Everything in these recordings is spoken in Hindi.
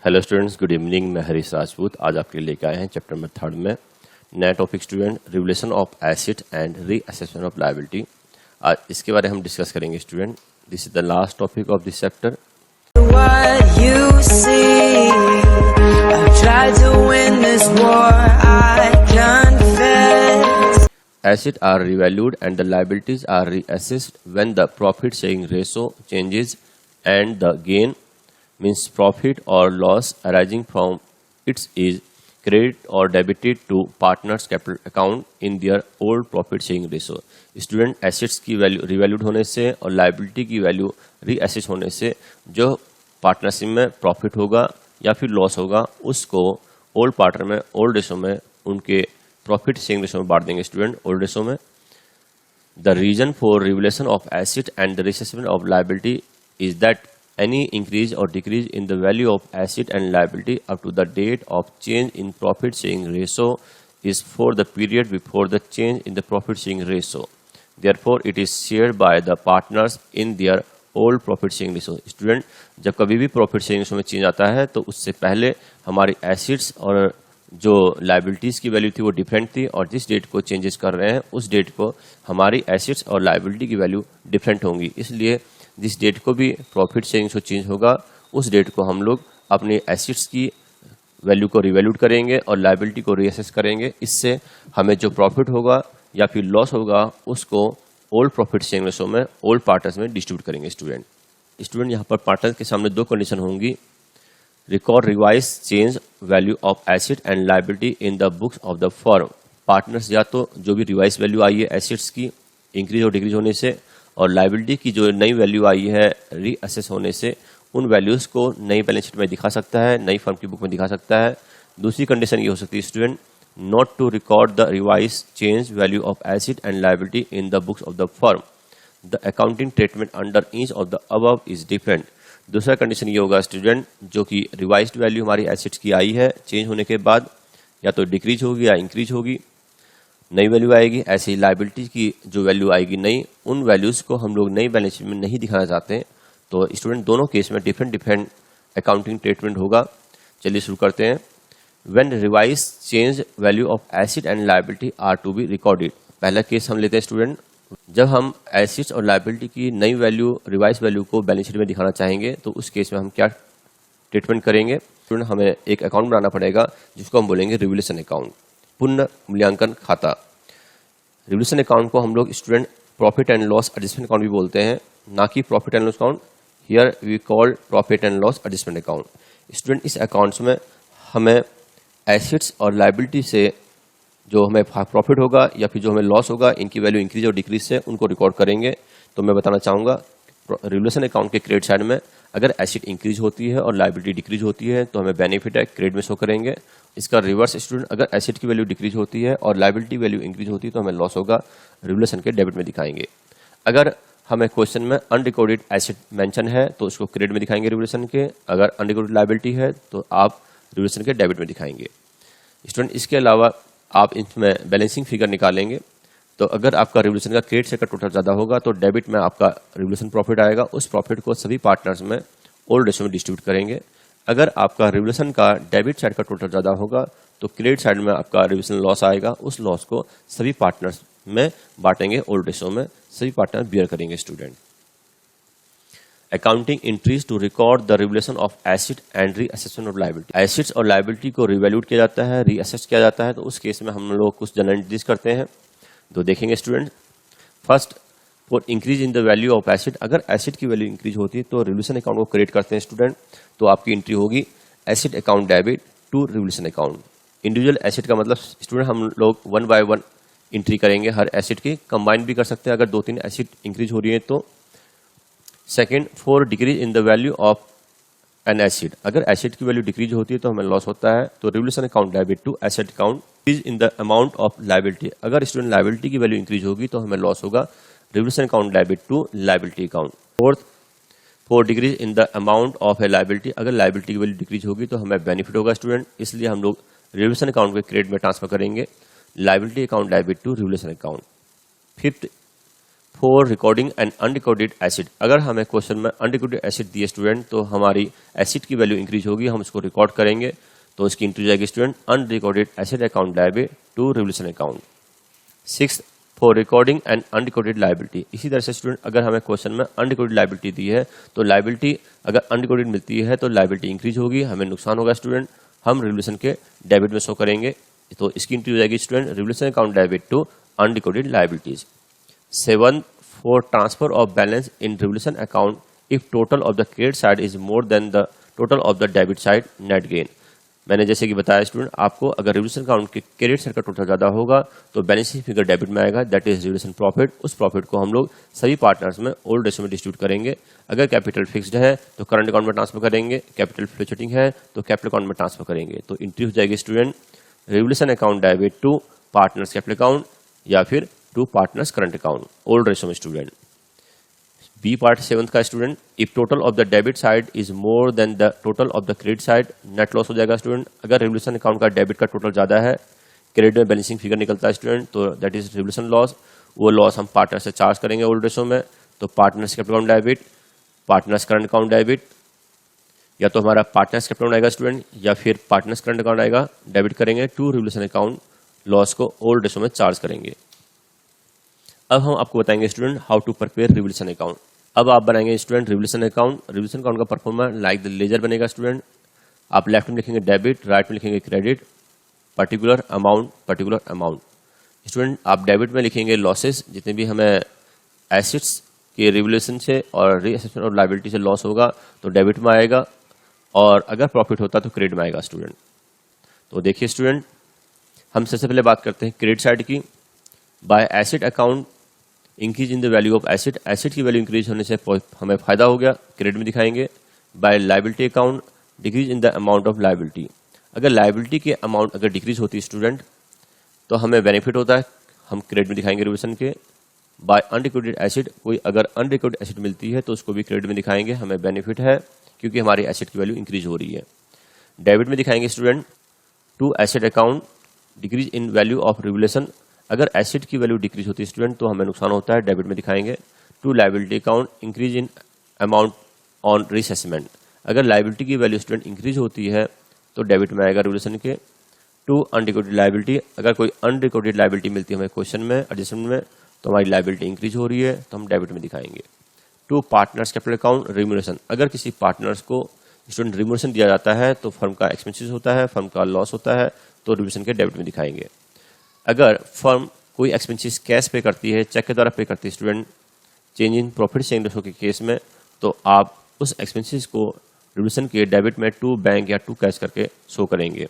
Hello students, good evening. मैं हरीश राजपूत आज आपके लिए लेके आए हैं चैप्टर नंबर 3 में नया topic student, revolution of asset and reassessment of liability. आज इसके बारे में हम डिस्कस करेंगे student. This is the last topic of this chapter. Assets are revalued and the liabilities are reassessed when the profit sharing ratio changes and the gain means profit or loss arising from it is credited or debited to partners capital account in their old profit sharing ratio। Student assets की वैल्यू रिवैल्यूड होने से और लाइबिलिटी की वैल्यू रीअसेस होने से जो पार्टनरशिप में प्रॉफिट होगा या फिर लॉस होगा उसको ओल्ड पार्टनर में ओल्ड रेशो में उनके प्रॉफिट शेयरिंग रेशो में बांट देंगे स्टूडेंट, ओल्ड रेशो में। The reason for revaluation of asset and the reassessment of liability is that any increase or decrease in the value of asset and liability up to the date of change in profit sharing ratio is for the period before the change in the profit sharing ratio. Therefore, it is shared by the partners in their old profit sharing ratio. Student, जब कभी भी profit sharing ratio में चेंज आता है तो उससे पहले हमारी assets और जो liabilities की वैल्यू थी वो डिफरेंट थी, और जिस डेट को चेंजेस कर रहे हैं उस डेट को हमारी assets और liability की वैल्यू डिफरेंट होंगी। इसलिए जिस डेट को भी प्रॉफिट शेयरिंग से चेंज होगा उस डेट को हम लोग अपने एसेट्स की वैल्यू को रिवैल्यूड करेंगे और लायबिलिटी को रीअसेस करेंगे। इससे हमें जो प्रॉफिट होगा या फिर लॉस होगा उसको ओल्ड प्रॉफिट शेयरिंग रेशो में ओल्ड पार्टनर्स में डिस्ट्रीब्यूट करेंगे। स्टूडेंट यहाँ पर पार्टनर्स के सामने दो कंडीशन होंगी। Record revise change value of asset and liability in the books of the firm. Partners या तो जो भी रिवाइज वैल्यू आई है एसेट्स की इंक्रीज और डिक्रीज होने से और लायबिलिटी की जो नई वैल्यू आई है रीअसेस होने से उन वैल्यूज को नई बैलेंस शीट में दिखा सकता है, नई फर्म की बुक में दिखा सकता है। दूसरी कंडीशन ये हो सकती है student, not to record the revise change value of asset and liability in the books of the firm. The accounting treatment under each of the above is different. दूसरा कंडीशन ये होगा स्टूडेंट, जो कि रिवाइज्ड वैल्यू हमारी एसेट्स की आई है चेंज होने के बाद या तो डिक्रीज होगी या इंक्रीज होगी, नई वैल्यू आएगी। ऐसी लायबिलिटी की जो वैल्यू आएगी नई, उन वैल्यूज को हम लोग नई बैलेंस शीट में नहीं दिखाना चाहते हैं। तो स्टूडेंट दोनों केस में डिफरेंट अकाउंटिंग ट्रीटमेंट होगा। चलिए शुरू करते हैं। When revise change value of asset and liability are to be recorded. पहला केस हम लेते हैं स्टूडेंट, जब हम एसेट्स और लायबिलिटी की नई वैल्यू रिवाइज वैल्यू को बैलेंस शीट में दिखाना चाहेंगे तो उस केस में हम क्या ट्रीटमेंट करेंगे स्टूडेंट, हमें एक अकाउंट बनाना पड़ेगा जिसको हम बोलेंगे रिवोल्यूशन अकाउंट, पुनः मूल्यांकन खाता। रिवोल्यूशन अकाउंट को हम लोग student profit and loss adjustment account भी बोलते हैं, ना कि profit and loss account. Here we call profit and loss adjustment account. Student इस अकाउंट्स में हमें एसेट्स और लायबिलिटी से जो हमें प्रॉफिट होगा या फिर जो हमें लॉस होगा इनकी वैल्यू इंक्रीज और डिक्रीज से उनको रिकॉर्ड करेंगे। तो मैं बताना चाहूँगा रिवोल्यूशन अकाउंट के क्रेडिट साइड में अगर एसेट इंक्रीज होती है और लायबिलिटी डिक्रीज होती है तो हमें बेनिफिट है क्रेडिट में शो करेंगे। इसका रिवर्स स्टूडेंट, अगर एसेट की वैल्यू डिक्रीज होती है और लायबिलिटी वैल्यू इंक्रीज होती है तो हमें लॉस होगा, रिवोल्यूशन के डेबिट में दिखाएंगे। अगर हमें क्वेश्चन में अनरिकॉर्डेड एसेट मेंशन है तो उसको क्रेडिट में दिखाएंगे रिवोल्यूशन के, अगर अनरिकॉर्डेड लायबिलिटी है तो आप रिवोल्यूशन के डेबिट में दिखाएंगे। स्टूडेंट इसके अलावा आप इसमें बैलेंसिंग फिगर निकालेंगे। तो अगर आपका रिवोल्यूशन का क्रेडिट साइड का टोटल ज़्यादा होगा तो डेबिट में आपका रिवोल्यूशन प्रॉफिट आएगा, उस प्रॉफिट को सभी पार्टनर्स में ओल्ड रेशो में डिस्ट्रीब्यूट करेंगे। अगर आपका रिवोल्यूशन का डेबिट साइड का टोटल ज़्यादा होगा तो क्रेडिट साइड में आपका रिवोल्यूशन लॉस आएगा, उस लॉस को सभी पार्टनर्स में बांटेंगे, ओल्ड रेशो में सभी पार्टनर बियर करेंगे। Student accounting entries to record the revaluation of asset and reassessment of liability. Assets और लायबिलिटी को रिवैल्यूड किया जाता है, रीअसेस किया जाता है। तो उस केस में हम लोग कुछ जनरल एंट्रीज करते हैं तो देखेंगे student. First, for increase in the value of asset, अगर एसेट की वैल्यू इंक्रीज होती है तो रिवोल्यूशन अकाउंट को क्रिएट करते हैं स्टूडेंट। तो आपकी एंट्री होगी asset account debit to revaluation account. Individual asset का मतलब स्टूडेंट हम लोग 1 बाय 1 एंट्री करेंगे हर एसेट की, कंबाइन भी कर सकते हैं अगर 2-3 एसेट इंक्रीज हो रही है तो। Second, for decrease in the value of an asset, अगर एसेट की वैल्यू डिक्रीज होती है तो हमें लॉस होता है, तो revaluation account debit to asset account. Increase in the amount of liability, अगर स्टूडेंट लायबिलिटी की वैल्यू इंक्रीज होगी तो हमें लॉस होगा, revaluation account debit to liability account. Fourth, for decrease in the amount of a liability, अगर लायबिलिटी की वैल्यू डिक्रीज होगी तो हमें बेनिफिट होगा स्टूडेंट, इसलिए हम लोग रिवोल्यूशन अकाउंट के क्रेडिट में ट्रांसफर करेंगे, liability account debit to revaluation account. Fifth, for recording and unrecorded acid, अगर हमें क्वेश्चन में अनरिकॉर्डेड एसिड दिए स्टूडेंट तो हमारी एसिड की वैल्यू इंक्रीज होगी, हम उसको रिकॉर्ड करेंगे तो इसकी इंक्रीज जाएगी student unrecorded acid account debit to revaluation account. 6 for recording and unrecorded liability, इसी तरह से स्टूडेंट अगर हमें क्वेश्चन में अनरिकॉर्डेड लाइबिलिटी दी है तो लाइबिलिटी अगर अनरिकॉर्डेड मिलती है तो लाइबिलिटी इंक्रीज होगी, हमें नुकसान होगा स्टूडेंट, हम रिवोल्यूशन के डेबिट में शो करेंगे तो इसकी इंक्रीज हो जाएगी student revaluation account debit to unrecorded liabilities. 7 for transfer of balance in revaluation account if total of the credit side is more than the total of the debit side net gain. मैंने जैसे कि बताया स्टूडेंट आपको, अगर रिवोल्यूशन अकाउंट के क्रेडिट साइड का टोटल ज्यादा होगा तो बैलेंसिंग फिगर डेबिट में आएगा, दैट इज रिवोल्यूशन प्रॉफिट। उस प्रॉफिट को हम लोग सभी पार्टनर्स में ओल्ड रेशियो में डिस्ट्रीब्यूट करेंगे। अगर कैपिटल फिक्स्ड है तो करंट अकाउंट में ट्रांसफर करेंगे, कैपिटल फ्लक्चुएटिंग है तो कैपिटल अकाउंट में ट्रांसफर करेंगे, तो इंट्री हो जाएगी student revaluation account debit to partners capital account या फिर to partners current account old ratio में स्टूडेंट। बी पार्ट 7th का student, if total of the debit side is more than the total of the credit side net loss हो जाएगा स्टूडेंट। अगर रिवोल्यूशन अकाउंट का डेबिट का टोटल ज्यादा है, क्रेडिट में बैलेंसिंग फिगर निकलता है स्टूडेंट, तो दैट इज रिवोल्यूशन लॉस, वो लॉस हम पार्टनर से चार्ज करेंगे ओल्ड रेशियो में, तो partners capital account debit, partners current account debit, या तो हमारा पार्टनर्स कैपिटल अकाउंट आएगा स्टूडेंट या फिर पार्टनर्स करंट अकाउंट आएगा, डेबिट करेंगे टू रिवोल्यूशन अकाउंट, लॉस को ओल्ड रेशियो में चार्ज करेंगे। अब हम आपको बताएंगे student how to prepare revaluation account. अब आप बनाएंगे student revaluation account. Revolution account का परफॉर्मर लाइक द लेजर बनेगा स्टूडेंट। आप लेफ्ट में लिखेंगे डेबिट, राइट में लिखेंगे क्रेडिट, पर्टिकुलर अमाउंट। स्टूडेंट आप डेबिट में लिखेंगे लॉसेस, जितने भी हमें एसेट्स के रिवोल्यूशन से और रीअसेसमेंट ऑफ लायबिलिटी से लॉस होगा तो डेबिट में आएगा, और अगर प्रॉफिट होता तो क्रेडिट में आएगा स्टूडेंट। तो देखिए स्टूडेंट, हम सबसे पहले बात करते हैं क्रेडिट साइड की। By asset account increase in the value of asset, asset की वैल्यू इंक्रीज होने से हमें फायदा हो गया, क्रेडिट में दिखाएंगे। By liability account decrease in the amount of liability, अगर लायबिलिटी के अमाउंट अगर डिक्रीज होती है स्टूडेंट तो हमें बेनिफिट होता है, हम क्रेडिट में दिखाएंगे रिवोल्यूशन के। बाय अनरिकॉर्डेड एसेट, कोई अगर अनरिकॉर्डेड एसेट मिलती है तो उसको भी क्रेडिट में दिखाएंगे, हमें बेनिफिट है क्योंकि हमारी एसेट की वैल्यू इंक्रीज हो रही है। डेबिट में दिखाएंगे student to asset account decrease in value of revaluation, अगर एसेट की वैल्यू डिक्रीज होती है स्टूडेंट तो हमें नुकसान होता है, डेबिट में दिखाएंगे। To liability account increase in amount on reassessment, अगर लायबिलिटी की वैल्यू स्टूडेंट इंक्रीज होती है तो डेबिट में आएगा रिवोल्यूशन के। टू अनरिकॉर्डेड लायबिलिटी, अगर कोई अनरिकॉर्डेड लायबिलिटी मिलती है हमें क्वेश्चन में एडजस्टमेंट में तो हमारी लायबिलिटी इंक्रीज हो रही है तो हम डेबिट में दिखाएंगे। To partners capital account remuneration, अगर किसी पार्टनर्स को स्टूडेंट रिम्यूनरेशन दिया जाता है तो फर्म का एक्सपेंसेस होता है, फर्म का लॉस होता है, तो रिम्यूनरेशन के डेबिट में दिखाएंगे। अगर फर्म कोई एक्सपेंसेस कैश पे करती है, चेक के द्वारा पे करती है student, change in profit sharing ratio के केस में, तो आप उस एक्सपेंसेस को रिवोल्यूशन के डेबिट में टू बैंक या टू कैश करके शो करेंगे।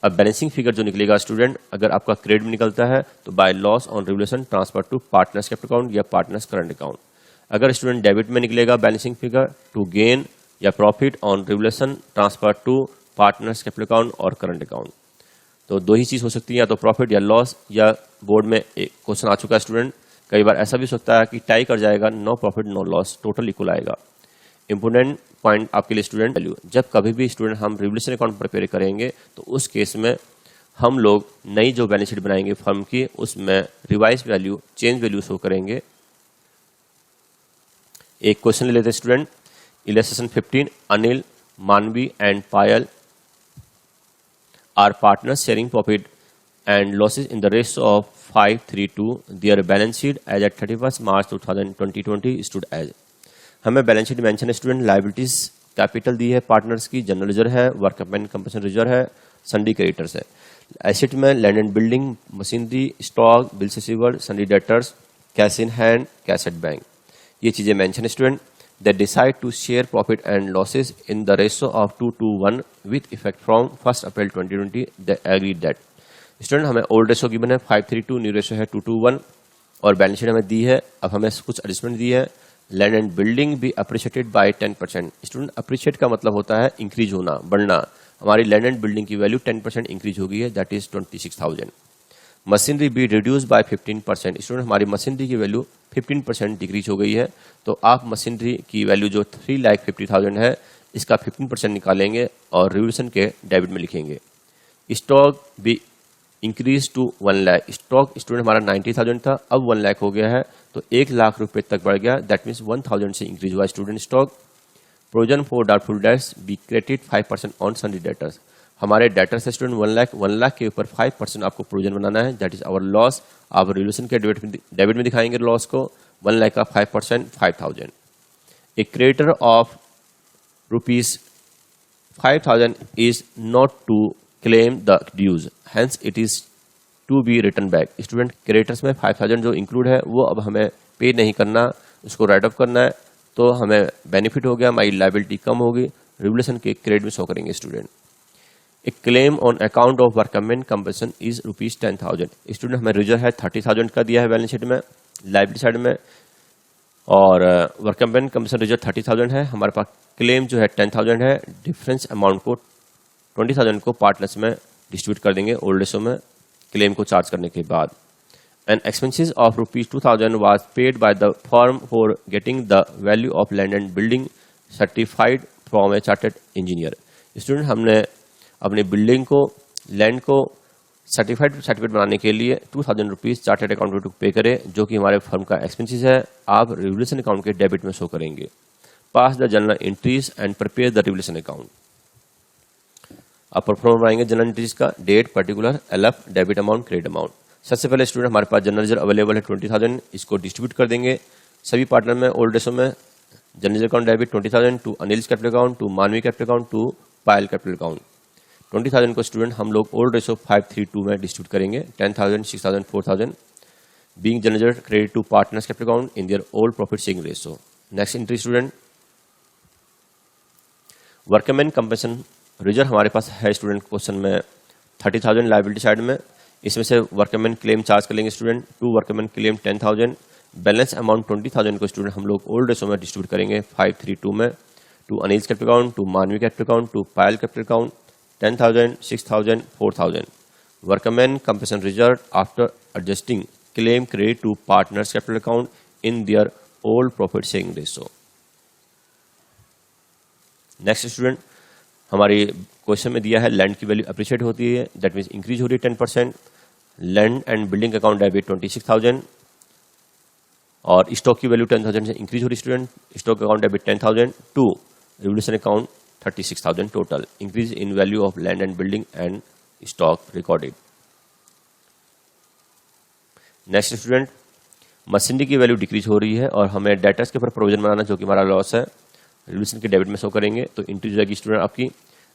अब बैलेंसिंग फिगर जो निकलेगा स्टूडेंट, अगर आपका क्रेडिट में निकलता है तो by loss on revaluation transfer to partners capital account या पार्टनर्स करंट अकाउंट। अगर स्टूडेंट डेबिट में निकलेगा बैलेंसिंग फिगर टू गेन या profit on revaluation transfer to partners capital account और करंट अकाउंट। तो दो ही चीज हो सकती है, या तो प्रॉफिट या लॉस, या बोर्ड में एक क्वेश्चन आ चुका है स्टूडेंट, कई बार ऐसा भी हो सकता है कि टाई कर जाएगा, no profit no loss, total equal आएगा। इंपोर्टेंट पॉइंट आपके लिए स्टूडेंट वैल्यू, जब कभी भी स्टूडेंट हम रिवोल्यूशन अकाउंट प्रिपेयर करेंगे तो उस केस में हम लोग नई जो बैलेंस शीट बनाएंगे फर्म की उसमें revise value, change value show करेंगे। एक क्वेश्चन ले लेते हैं स्टूडेंट, इलस्ट्रेशन 15, अनिल, मानवी and Payal are partners sharing profit and losses in the ratio of 5:3:2. Their balance sheet as at 31st March 2020 stood as. हमें बैलेंस शीट मेंशन है स्टूडेंट, लायबिलिटीज कैपिटल दी है पार्टनर्स की, जनरल रिजर्व है, वर्क एंड कंपनसेशन रिजर्व है, सन्डी क्रेडिटर्स है। एसेट में land and building, machinery, stock, bills received, sundry debtors, cash in hand, cash at bank, ये चीजें मेंशन है student. They decide to share profit and losses in the ratio of 2:1 with effect from 1st April 2020. They agreed that. Student हमें ओल्ड रेशो गिवन है 5:3:2, न्यू रेशो है 2:1 और बैलेंस शीट हमें दी है। अब हमें कुछ एडजस्टमेंट दी है। लैंड एंड बिल्डिंग भी अप्रिशिएटेड बाय 10%। स्टूडेंट अप्रिशिएट का मतलब होता है इंक्रीज होना, बढ़ना। हमारी लैंड एंड बिल्डिंग की वैल्यू 10% इंक्रीज हो गई है, that is 26,000। Machinery be reduce by 15%। Student हमारी मशीनरी की वैल्यू 15% डिक्रीज हो गई है, तो आप मशीनरी की वैल्यू जो 3,50,000 है इसका 15% निकालेंगे और रिवोल्यूशन के डेबिट में लिखेंगे। स्टॉक भी increase to 1 lakh. Stock student हमारा 90,000 था, अब 1 लाख हो गया है, तो 1 लाख रुपए तक बढ़ गया। दैट मीन्स 1,000 से इंक्रीज हुआ student stock. Provision for doubtful debts be credit 5% on sundry debtors. हमारे डेटर्स है स्टूडेंट 1 लाख के ऊपर 5% आपको प्रोविजन बनाना है। That is our loss. आप रिवोल्यूशन के डेबिट में दिखाएंगे लॉस को। 1 लाख का 5% 5,000। A creditor of ₹5,000 is not to claim the dues, hence it is to be written back। Student creditors में 5,000 जो इंक्लूड है वो अब हमें पे नहीं करना, उसको राइट ऑफ करना है, तो हमें बेनिफिट हो गया, हमारी लाइबिलिटी कम होगी, रिवोल्यूशन के क्रेडिट में शो करेंगे student. A claim on account of workman compensation is ₹10,000। Student हमें रिजर्व है 30,000 का दिया है बैलेंस शीट में, लाइबिलिटी साइड में, और वर्कमैन कंपनसेशन रिजर्व 30,000 है। हमारे पास क्लेम जो है 10,000 है। डिफरेंस अमाउंट को 20,000 को पार्टनर्स में डिस्ट्रीब्यूट कर देंगे ओल्ड एसओ में क्लेम को चार्ज करने के बाद। And expenses of ₹2,000 was paid by the firm for getting the value of land and building certified from A chartered engineer. Student हमने अपनी बिल्डिंग को, लैंड को सर्टिफिकेट बनाने के लिए ₹2,000 चार्टर्ड अकाउंटेंट को पे करें, जो कि हमारे फर्म का एक्सपेंसेस है। आप रिवोल्यूशन अकाउंट के डेबिट में शो करेंगे। Pass the journal entries and prepare the revolution account. आप परफॉर्म बनाएंगे जनरल एंट्रीज का, date, particular, LF, debit amount, credit amount. सबसे पहले स्टूडेंट हमारे पास जनरल रिजर्व अवेलेबल है 20,000, इसको डिस्ट्रीब्यूट कर देंगे सभी पार्टनर में ओल्ड एसओ में। General account debit 20,000 to Anil's capital account, to Manvi capital account, to Payal capital account. 20,000 को स्टूडेंट हम लोग ओल्ड रेशो 532 में डिस्ट्रीब्यूट करेंगे। 10,000, 6,000, 4,000 being generated credit to partners capital account in their old profit sharing ratio. Next entry student workman compensation reserve हमारे पास है स्टूडेंट क्वेश्चन में 30,000 लायबिलिटी साइड में। इसमें से वर्कमैन क्लेम चार्ज कर लेंगे student. To workman claim 10,000, balance amount 20,000 को स्टूडेंट हम लोग ओल्ड रेशो में डिस्ट्रीब्यूट करेंगे 532 में। To Anil's capital account, to Manvi capital account, to Payal capital account 10,000, 6,000, 4,000। Workman compensation reserve after adjusting claim credit to partners capital account in their old profit sharing ratio. Next student हमारी क्वेश्चन में दिया है लैंड की वैल्यू अप्रिशिएट होती है, दैट मीन्स इंक्रीज हो रही है 10%। Land and building account debit 26,000 और स्टॉक की वैल्यू 10,000 से इंक्रीज हो रही student. Stock account debit 10,000 to revaluation account 36,000 total increase in value of land and building and stock recorded. Next student machinery की वैल्यू डिक्रीज हो रही है और हमें डेटर्स के ऊपर प्रोविजन बनाना जो कि हमारा लॉस है, रिवोल्यूशन के डेबिट में शो करेंगे। तो इंट्री जाएगी स्टूडेंट आपकी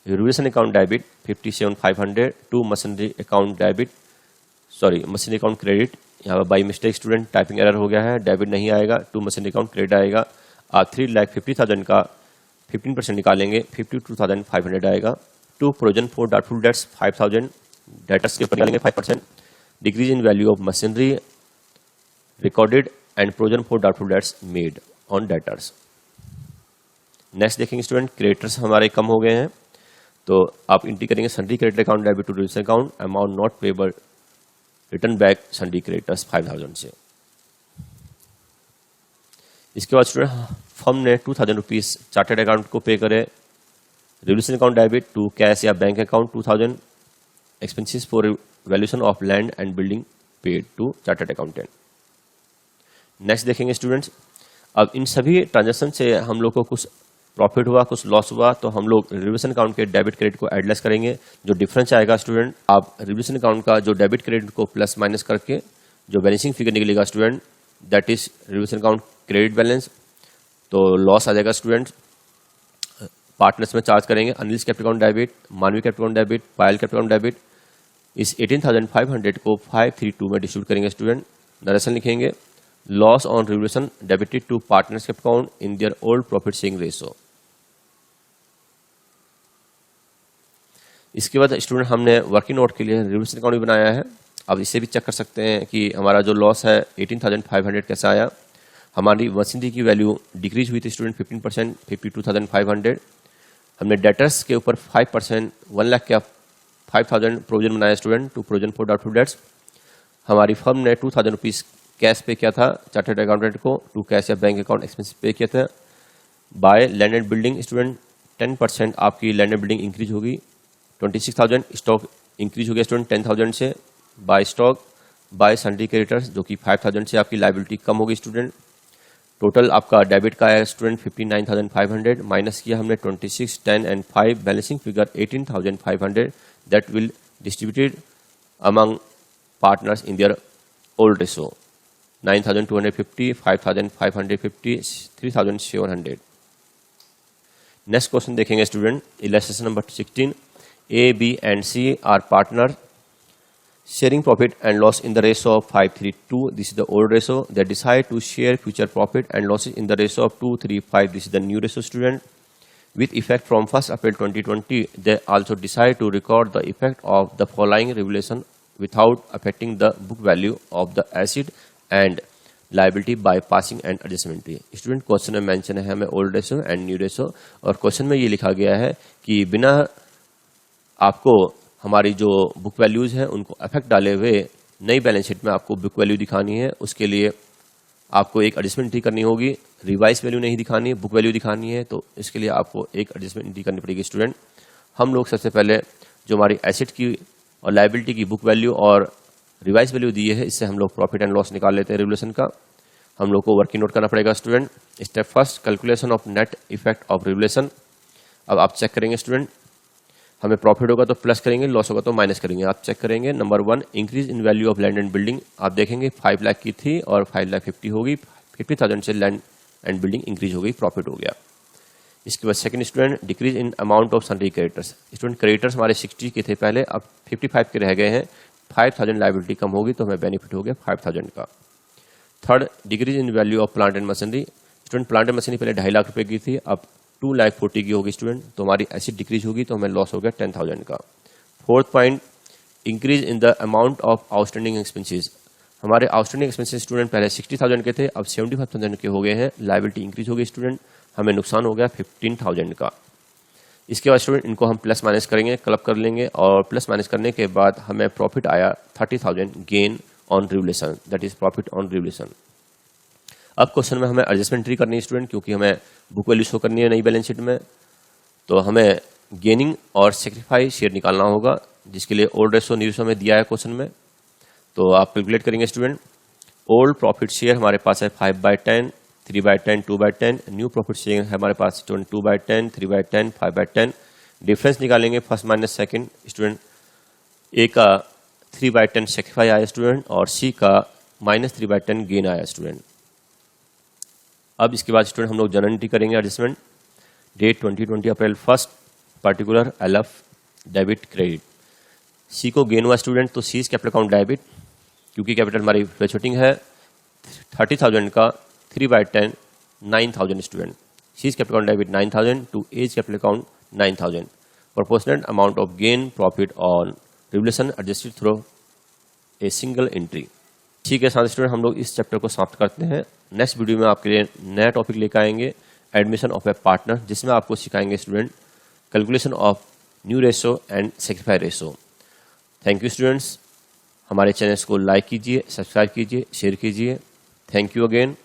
revaluation account debit 57,500 to machinery account debit, sorry machinery account credit. यहाँ पर by mistake student typing error हो गया है, डेबिट नहीं आएगा, टू मशीनरी अकाउंट क्रेडिट आएगा। आप 3,50,000 का 15% निकालेंगे 52,500 आएगा। To provision for doubtful debts 5,000 debtors के ऊपर निकालेंगे 5%। Decrease in value of machinery recorded and provision for doubtful debts made on debtors. Next देखेंगे स्टूडेंट क्रेडिटर्स हमारे कम हो गए हैं, तो आप एंट्री करेंगे sundry credit account debit to revaluation account amount not payable return back sundry creditors 5,000 से। इसके बाद स्टूडेंट फर्म ने 2,000 रुपीज चार्टर्ड अकाउंट को पे करे। Revolution account debit to cash या bank account 2,000 expenses for valuation of land and building paid to chartered accountant. Next देखेंगे स्टूडेंट्स अब इन सभी ट्रांजेक्शन से हम लोग को कुछ प्रॉफिट हुआ, कुछ लॉस हुआ, तो हम लोग रिवोल्यूशन अकाउंट के डेबिट क्रेडिट को एडलेस करेंगे। जो डिफरेंस आएगा स्टूडेंट आप रिवोल्यूशन अकाउंट का जो डेबिट क्रेडिट को प्लस माइनस करके जो बैलेंसिंग फिगर निकलेगा student that is revolution account credit balance. तो लॉस आ जाएगा स्टूडेंट, पार्टनर्स में चार्ज करेंगे अनिल्स कैपिटल अकाउंट डेबिट, मानवी कैपिटल अकाउंट डेबिट, पायल कैपिटल अकाउंट डेबिट। इस 18,500 को 532 में डिस्ट्रीब्यूट करेंगे स्टूडेंट। दरअसल लिखेंगे loss on revaluation debited to partners capital account in their old profit sharing ratio. इसके बाद स्टूडेंट हमने वर्किंग नोट के लिए रिवोल्यूशन अकाउंट भी बनाया है। अब इसे भी चेक कर सकते हैं कि हमारा जो लॉस है 18,500 कैसा आया। हमारी मशीनरी की वैल्यू डिक्रीज हुई थी स्टूडेंट 15%, 52,500। हमने डेटर्स के ऊपर 5% 1 लाख का 5,000 प्रोविजन बनाया student to provision for doubtful debts. हमारी फर्म ने 2,000 रुपीज़ कैश पे किया था चार्टर्ड अकाउंटेंट को, टू कैश या बैंक अकाउंट एक्सपेंस पे किया था। By land and building student 10% आपकी लैंड एंड बिल्डिंग इंक्रीज होगी 26,000। स्टॉक इंक्रीज हो गया स्टूडेंट 10,000 से by stock, by sundry creditors जो कि 5000 से आपकी लाइबिलिटी कम होगी स्टूडेंट। टोटल आपका डेबिट का है स्टूडेंट 59,500, माइनस किया हमने 26, 10 and 5, balancing figure 18,500 that will distributed among partners in their old ratio 9,250, 5,550, 3,700। Next question देखेंगे student, illustration number 16। A, B and C are partner sharing profit and loss in the ratio of 5:3:2. This is the old ratio. They decide to share future profit and losses in the ratio of 2:3:5. This is the new ratio, student. With effect from 1st April 2020, they also decide to record the effect of the following revelation without affecting the book value of the asset and liability by passing an adjustment fee. Student, question में मेंशन है हमें old ratio and new ratio, और क्वेश्चन में ये लिखा गया है कि बिना आपको हमारी जो बुक वैल्यूज़ हैं उनको इफेक्ट डाले हुए नई बैलेंस शीट में आपको बुक वैल्यू दिखानी है। उसके लिए आपको एक एडजस्टमेंट एंट्री करनी होगी, रिवाइज वैल्यू नहीं दिखानी है, बुक वैल्यू दिखानी है, तो इसके लिए आपको एक एडजस्टमेंट एंट्री करनी पड़ेगी स्टूडेंट। हम लोग सबसे पहले जो हमारी एसेट की और लाइबिलिटी की बुक वैल्यू और रिवाइज वैल्यू दी है, इससे हम लोग प्रॉफिट एंड लॉस निकाल लेते हैं रिवोल्यूशन का। हम लोग को वर्किंग नोट करना पड़ेगा student. Step first, calculation of net effect of revolution. अब आप चेक करेंगे स्टूडेंट, हमें प्रॉफिट होगा तो प्लस करेंगे, लॉस होगा तो माइनस करेंगे। आप चेक करेंगे number 1, increase in value of land and building. आप देखेंगे 5 लाख की थी और 5,50,000 होगी, 50,000 से लैंड एंड बिल्डिंग इंक्रीज हो गई, प्रॉफिट हो गया। इसके बाद second student, decrease in amount of sundry creditors. Student creditors हमारे 60 के थे पहले, अब 55 के रह गए हैं, 5,000 लाइबिलिटी कम होगी तो हमें बेनिफिट हो गया 5,000 का। Third, decrease in value of plant and machinery. Student plant and machinery पहले 2.5 लाख रुपए की थी, अब 2,40,000 की होगी स्टूडेंट, तो हमारी एसेट डिक्रीज होगी तो हमें लॉस हो गया 10,000 का। Fourth point, increase in the amount of outstanding expenses. हमारे आउटस्टैंडिंग एक्सपेंसेस स्टूडेंट पहले 60,000 के थे, अब 75,000 के हो गए हैं, लाइबिलिटी इंक्रीज हो गई स्टूडेंट, हमें नुकसान हो गया 15,000 का। इसके बाद स्टूडेंट इनको हम प्लस माइनस करेंगे, क्लब कर लेंगे, और प्लस माइनस करने के बाद हमें प्रॉफिट आया 30,000 gain on revolution, that is profit on revolution. अब क्वेश्चन में हमें एडजस्टमेंट एंट्री करनी है स्टूडेंट, क्योंकि हमें बुक वैल्यू शो करनी है नई बैलेंस शीट में, तो हमें गेनिंग और सेक्रीफाई शेयर निकालना होगा, जिसके लिए ओल्ड रेशो न्यू रेशो में दिया है क्वेश्चन में। तो आप कैलकुलेट करेंगे स्टूडेंट। ओल्ड प्रॉफिट शेयर हमारे पास है 5/10, 3/10, 2/10। न्यू प्रॉफिट शेयर है हमारे पास स्टूडेंट 2/10, 3/10, 5/10। डिफरेंस निकालेंगे फर्स्ट माइनस सेकंड स्टूडेंट। ए का 3/10 सेक्रीफाई आया स्टूडेंट, और सी का -3/10 गेन आया स्टूडेंट। अब इसके बाद स्टूडेंट हम लोग जनरल एंट्री करेंगे adjustment. Date 2020 April 1 particular LF debit credit. C को गेन हुआ स्टूडेंट, तो C is capital account debit, क्योंकि कैपिटल हमारी फ्लक्चुएटिंग है। 30,000 का 3/10 9,000 student. C is capital account debit 9,000 to A's capital account 9,000। Proportional amount of gain profit on revaluation adjusted through a single entry. इसी के साथ स्टूडेंट हम लोग इस चैप्टर को समाप्त करते हैं। नेक्स्ट वीडियो में आपके लिए नया टॉपिक लेकर आएंगे, एडमिशन ऑफ ए पार्टनर, जिसमें आपको सिखाएंगे student calculation of new ratio and sacrifice ratio. Thank you students, हमारे चैनल्स को लाइक कीजिए, सब्सक्राइब कीजिए, शेयर कीजिए। Thank you again.